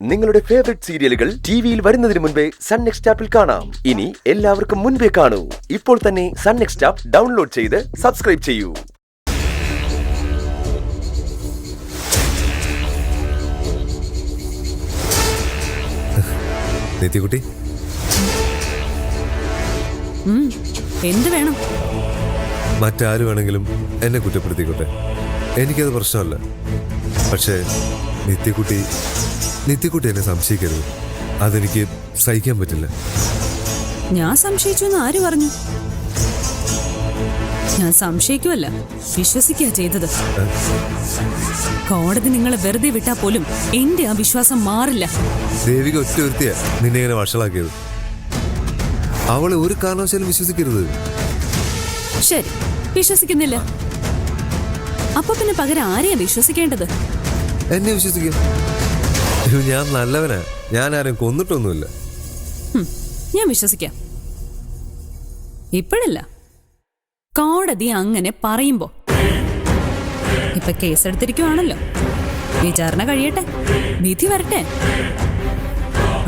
നിങ്ങളുടെ ഫേവറേറ്റ് സീരിയലുകൾ ടിവിയിൽ വരുന്നതിന് മുൻപേ സൺ നെക്സ്റ്റ് ആപ്പിൽ കാണാം. ഇനി എല്ലാവർക്കും മുൻപേ കാണൂ. ഇപ്പോൾ തന്നെ സൺ നെക്സ്റ്റ് ആപ്പ് ഡൗൺലോഡ് ചെയ്ത് സബ്സ്ക്രൈബ് ചെയ്യൂ. നിത്യകുട്ടി, എന്ത് വേണം? മറ്റാര് വേണമെങ്കിലും എന്നെ കുറ്റപ്പെടുത്തിക്കോട്ടെ, എനിക്കത് പ്രശ്നമല്ല. പക്ഷേ നിത്യക്കുട്ടി എന്നെ സംശയിക്കരുത്. അതെനിക്ക് സഹിക്കാൻ പറ്റില്ല. ഞാൻ സംശയിച്ചു എന്ന് ആര് പറഞ്ഞു? ഞാൻ സംശയിക്കുമല്ല, വിശ്വസിക്കുക ചെയ്തത്. കോടതി നിങ്ങളെ വെറുതെ വിട്ടാൽ പോലും എന്റെ ആ വിശ്വാസം മാറില്ല. ദേവിക ഒറ്റ ഒരുത്തിയാ നിന്നെ ഇങ്ങനെ വഷളാക്കിയത്. അവളെ ഒരു കാരണവശാലും വിശ്വസിക്കരുത്. ശരി, വിശ്വസിക്കുന്നില്ല. അപ്പൊ പിന്നെ പകരം ആരെയാ വിശ്വസിക്കേണ്ടത്? എന്നെ വിശ്വസിക്കാം. ഞാൻ നല്ലവനാ, ഞാൻ ആരും കൊന്നിട്ടൊന്നുമില്ല. ഞാൻ വിശ്വസിക്കാം. ഇപ്പോഴല്ല, കോടതി അങ്ങനെ പറയുമ്പോ. ഇപ്പൊ കേസെടുത്തിരിക്കുവാണല്ലോ, വിചാരണ കഴിയട്ടെ, വിധി വരട്ടെ.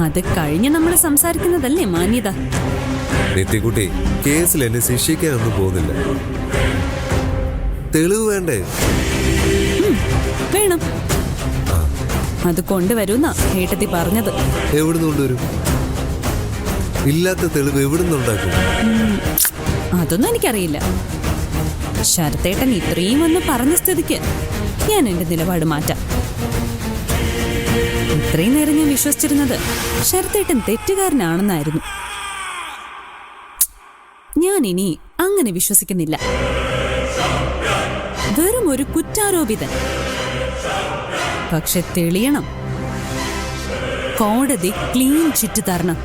അത് കഴിഞ്ഞ് നമ്മൾ സംസാരിക്കുന്നതല്ലേ മാന്യത. നിത്യക്കുട്ടി, കേസിൽ എന്നെ ശിക്ഷിക്കാനൊന്നും പോകുന്നില്ല. തെളിവ് വേണ്ടേ? വേണം. അത് കൊണ്ടുവരൂന്നാ ഏട്ടത്തി പറഞ്ഞത്. എവിടുന്ന് കൊണ്ടുവരും? ഇല്ലാത്ത തെളിവ് എവിടുന്നുണ്ടാക്കും? അതൊന്നും എനിക്കറിയില്ല. ശരത്തേട്ടൻ ഇത്രയും ഒന്ന് പറഞ്ഞ സ്ഥിതിക്ക് ഞാൻ എന്റെ നിലപാട് മാറ്റാം. ഇത്രയും നേരം ഞാൻ വിശ്വസിച്ചിരുന്നത് ശരത്തേട്ടൻ തെറ്റുകാരനാണെന്നായിരുന്നു. ഞാൻ ഇനി അങ്ങനെ വിശ്വസിക്കുന്നില്ല. വെറും ഒരു കുറ്റാരോപിതൻ. പക്ഷെ തെളിയണം. കോടതി ക്ലീൻ ചിറ്റ് തരണം.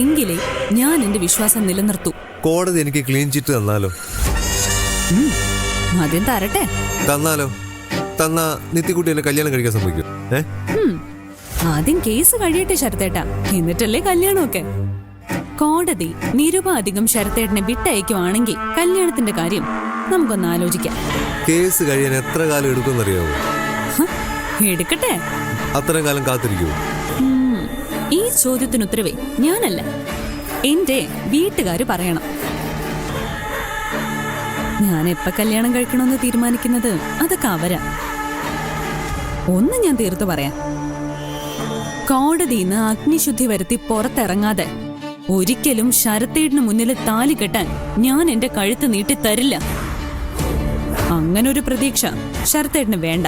എങ്കിലേ ഞാൻ എന്റെ വിശ്വാസം നിലനിർത്തൂ. കോടതി എനിക്ക് ക്ലീൻ ചിറ്റ് തന്നാലോ? ആദ്യം തരട്ടെ. തന്നാലോ? തന്നാ നിത്യക്കുട്ടി എന്നെ കല്യാണം കഴിക്കാൻ സമ്മതിക്കും? ആദ്യം കേസ് കഴിയട്ടെ ശരത്തേട്ടാ, എന്നിട്ടല്ലേ കല്യാണമൊക്കെ. കോടതി നിരുപാധികം ശരത്തേട്ടനെ വിട്ടയക്കുവാണെങ്കിൽ കല്യാണത്തിന്റെ കാര്യം നമുക്കൊന്ന് ആലോചിക്കാം. കേസ് കഴിയാൻ എത്ര കാലം എടുക്കുമെന്നറിയാവോ? എടുക്കട്ടെ. അത്രയും കാലം കാത്തിരിക്കുമോ? ഈ ചോദ്യത്തിന് ഉത്തരവേ ഞാനല്ല, എന്റെ വീട്ടുകാര് പറയണം. ഞാൻ എപ്പ കല്യാണം കഴിക്കണമെന്ന് തീരുമാനിക്കുന്നത് അതൊക്കെ അവരാ. ഒന്ന് ഞാൻ തീർത്തു പറയാം. കോടതിന്ന് അഗ്നിശുദ്ധി വരുത്തി പുറത്തിറങ്ങാതെ ഒരിക്കലും ശരത്തേടിന് മുന്നിൽ താലി കെട്ടാൻ ഞാൻ എന്റെ കഴുത്ത് നീട്ടി തരില്ല. അങ്ങനൊരു പ്രതീക്ഷ ശരത്തേടിന് വേണ്ട.